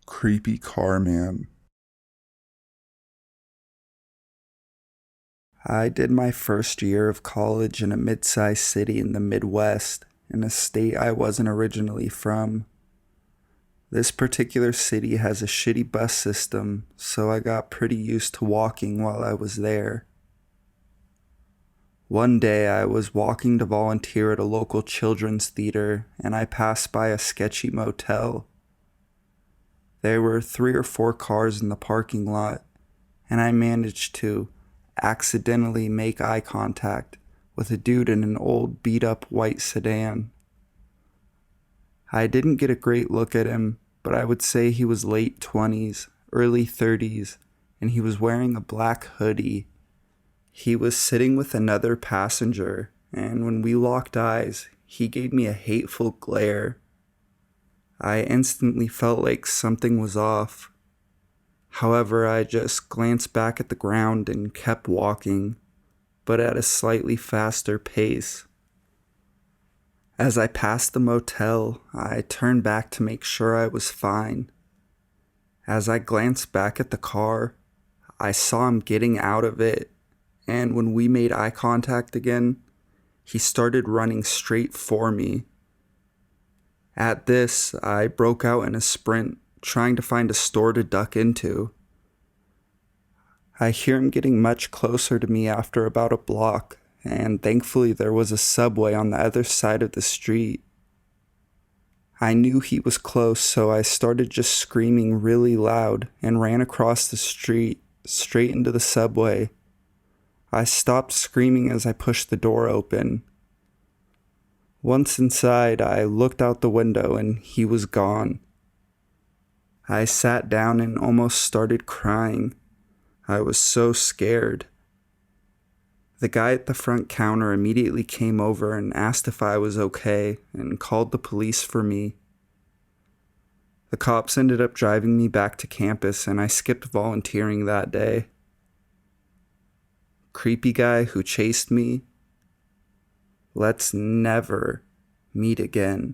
Creepy car man. I did my first year of college in a mid-sized city in the Midwest, in a state I wasn't originally from. This particular city has a shitty bus system, so I got pretty used to walking while I was there. One day I was walking to volunteer at a local children's theater, and I passed by a sketchy motel. There were 3 or 4 cars in the parking lot, and I managed to accidentally make eye contact with a dude in an old beat-up white sedan. I didn't get a great look at him, but I would say he was late 20s, early 30s, and he was wearing a black hoodie. He was sitting with another passenger, and when we locked eyes, he gave me a hateful glare. I instantly felt like something was off. However, I just glanced back at the ground and kept walking, but at a slightly faster pace. As I passed the motel, I turned back to make sure I was fine. As I glanced back at the car, I saw him getting out of it, and when we made eye contact again, he started running straight for me. At this, I broke out in a sprint, trying to find a store to duck into. I hear him getting much closer to me after about a block, and thankfully there was a Subway on the other side of the street. I knew he was close, so I started just screaming really loud and ran across the street, straight into the Subway. I stopped screaming as I pushed the door open. Once inside, I looked out the window and he was gone. I sat down and almost started crying. I was so scared. The guy at the front counter immediately came over and asked if I was okay and called the police for me. The cops ended up driving me back to campus and I skipped volunteering that day. Creepy guy who chased me, let's never meet again.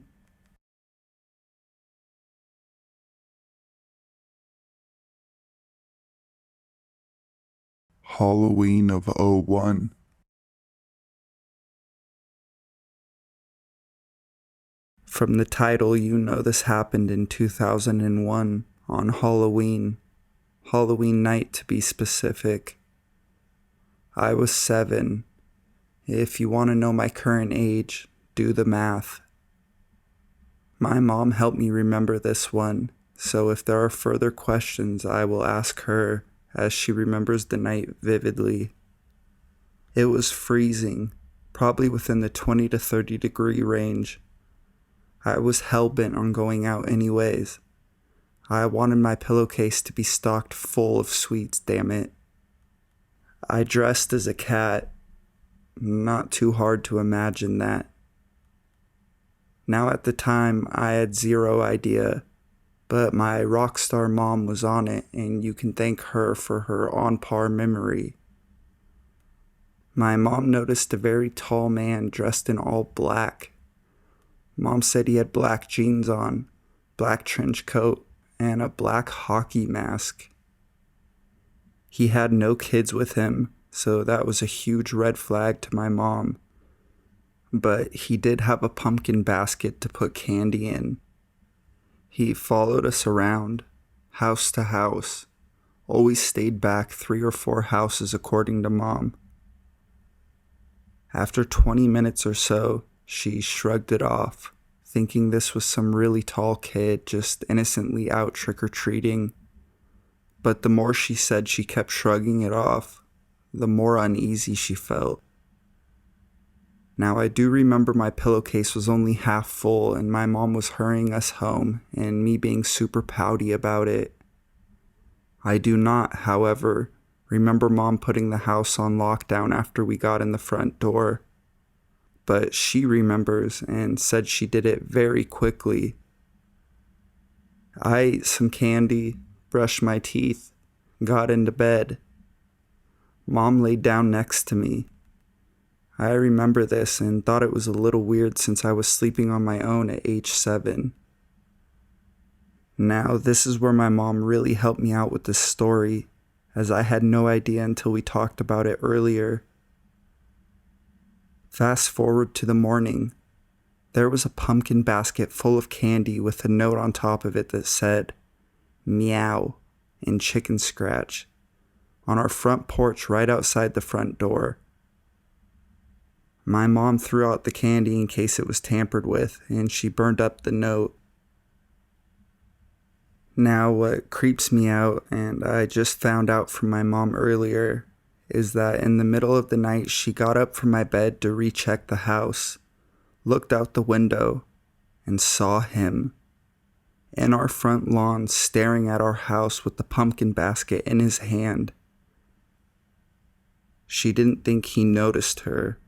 Halloween of '01. From the title, you know this happened in 2001 on Halloween night to be specific. I was 7. If you want to know my current age, do the math. My mom helped me remember this one, so if there are further questions, I will ask her, as she remembers the night vividly. It was freezing, probably within the 20 to 30 degree range. I was hell-bent on going out anyways. I wanted my pillowcase to be stocked full of sweets, damn it. I dressed as a cat. Not too hard to imagine that. Now at the time, I had zero idea, but my rock star mom was on it, and you can thank her for her on-par memory. My mom noticed a very tall man dressed in all black. Mom said he had black jeans on, black trench coat, and a black hockey mask. He had no kids with him, so that was a huge red flag to my mom. But he did have a pumpkin basket to put candy in. He followed us around, house to house, always stayed back 3 or 4 houses according to Mom. After 20 minutes or so, she shrugged it off, thinking this was some really tall kid just innocently out trick-or-treating. But the more she said she kept shrugging it off, the more uneasy she felt. Now I do remember my pillowcase was only half full and my mom was hurrying us home and me being super pouty about it. I do not, however, remember Mom putting the house on lockdown after we got in the front door. But she remembers and said she did it very quickly. I ate some candy, brushed my teeth, got into bed. Mom laid down next to me. I remember this and thought it was a little weird since I was sleeping on my own at age 7. Now, this is where my mom really helped me out with this story, as I had no idea until we talked about it earlier. Fast forward to the morning. There was a pumpkin basket full of candy with a note on top of it that said, "Meow," in chicken scratch, on our front porch right outside the front door. My mom threw out the candy in case it was tampered with, and she burned up the note. Now, what creeps me out, and I just found out from my mom earlier, is that in the middle of the night she got up from my bed to recheck the house, looked out the window, and saw him in our front lawn staring at our house with the pumpkin basket in his hand. She didn't think he noticed her.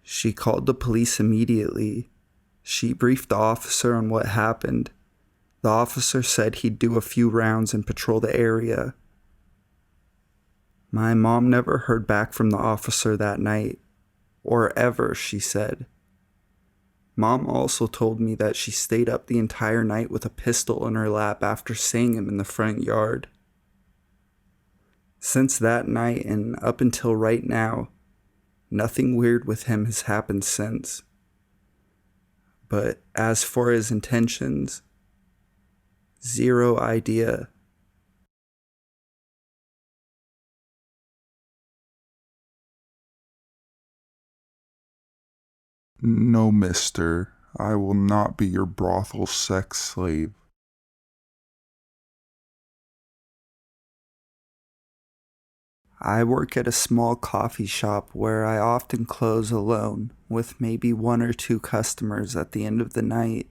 She called the police immediately. She briefed the officer on what happened. The officer said he'd do a few rounds and patrol the area. My mom never heard back from the officer that night, or ever, she said. Mom also told me that she stayed up the entire night with a pistol in her lap after seeing him in the front yard. Since that night and up until right now, nothing weird with him has happened since. But as for his intentions, zero idea. No, mister. I will not be your brothel sex slave. I work at a small coffee shop where I often close alone, with maybe one or two customers at the end of the night.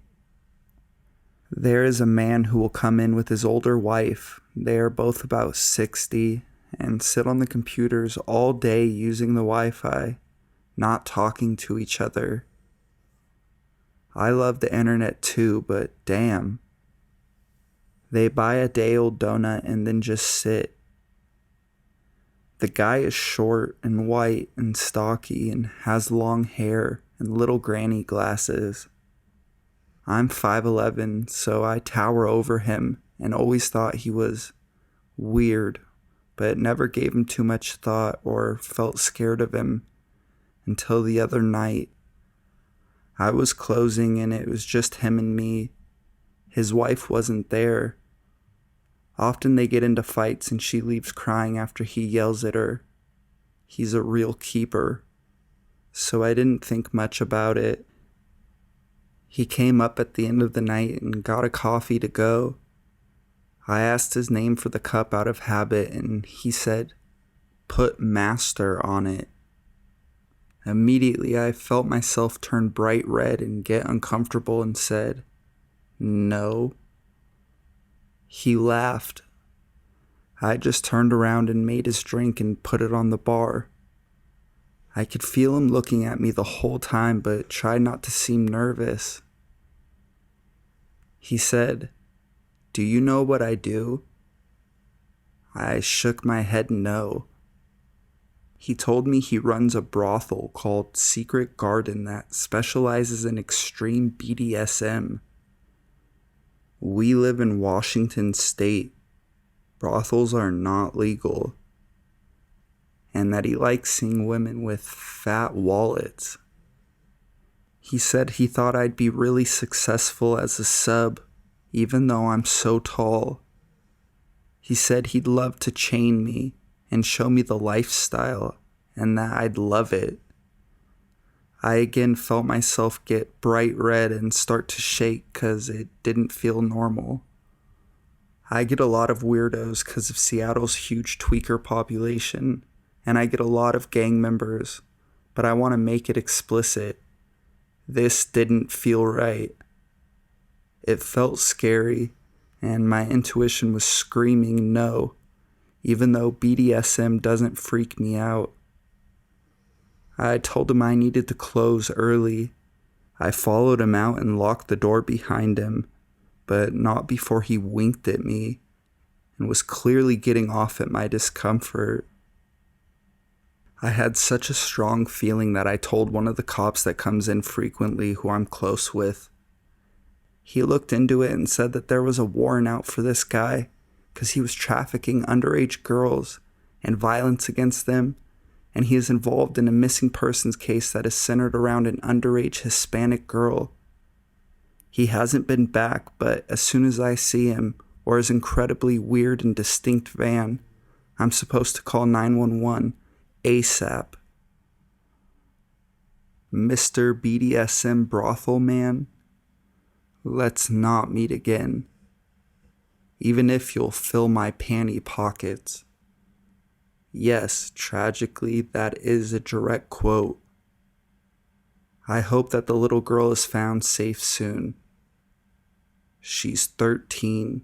There is a man who will come in with his older wife. They are both about 60 and sit on the computers all day using the Wi-Fi, not talking to each other. I love the internet too, but damn. They buy a day-old donut and then just sit. The guy is short and white and stocky and has long hair and little granny glasses. I'm 5'11", so I tower over him and always thought he was weird, but never gave him too much thought or felt scared of him until the other night. I was closing and it was just him and me. His wife wasn't there. Often they get into fights and she leaves crying after he yells at her. He's a real keeper. So I didn't think much about it. He came up at the end of the night and got a coffee to go. I asked his name for the cup out of habit and he said, "Put master on it." Immediately I felt myself turn bright red and get uncomfortable and said, "No." He laughed. I just turned around and made his drink and put it on the bar. I could feel him looking at me the whole time, but tried not to seem nervous. He said, "Do you know what I do?" I shook my head no. He told me he runs a brothel called Secret Garden that specializes in extreme BDSM. We live in Washington State. Brothels are not legal. And that he likes seeing women with fat wallets. He said he thought I'd be really successful as a sub, even though I'm so tall. He said he'd love to chain me and show me the lifestyle, and that I'd love it. I again felt myself get bright red and start to shake because it didn't feel normal. I get a lot of weirdos because of Seattle's huge tweaker population, and I get a lot of gang members, but I want to make it explicit. This didn't feel right. It felt scary, and my intuition was screaming no, even though BDSM doesn't freak me out. I told him I needed to close early. I followed him out and locked the door behind him, but not before he winked at me and was clearly getting off at my discomfort. I had such a strong feeling that I told one of the cops that comes in frequently who I'm close with. He looked into it and said that there was a warrant out for this guy because he was trafficking underage girls and violence against them, and he is involved in a missing persons case that is centered around an underage Hispanic girl. He hasn't been back, but as soon as I see him or his incredibly weird and distinct van, I'm supposed to call 911 ASAP. Mr. BDSM brothel man, let's not meet again, even if you'll fill my panty pockets. Yes, tragically, that is a direct quote. I hope that the little girl is found safe soon. She's 13.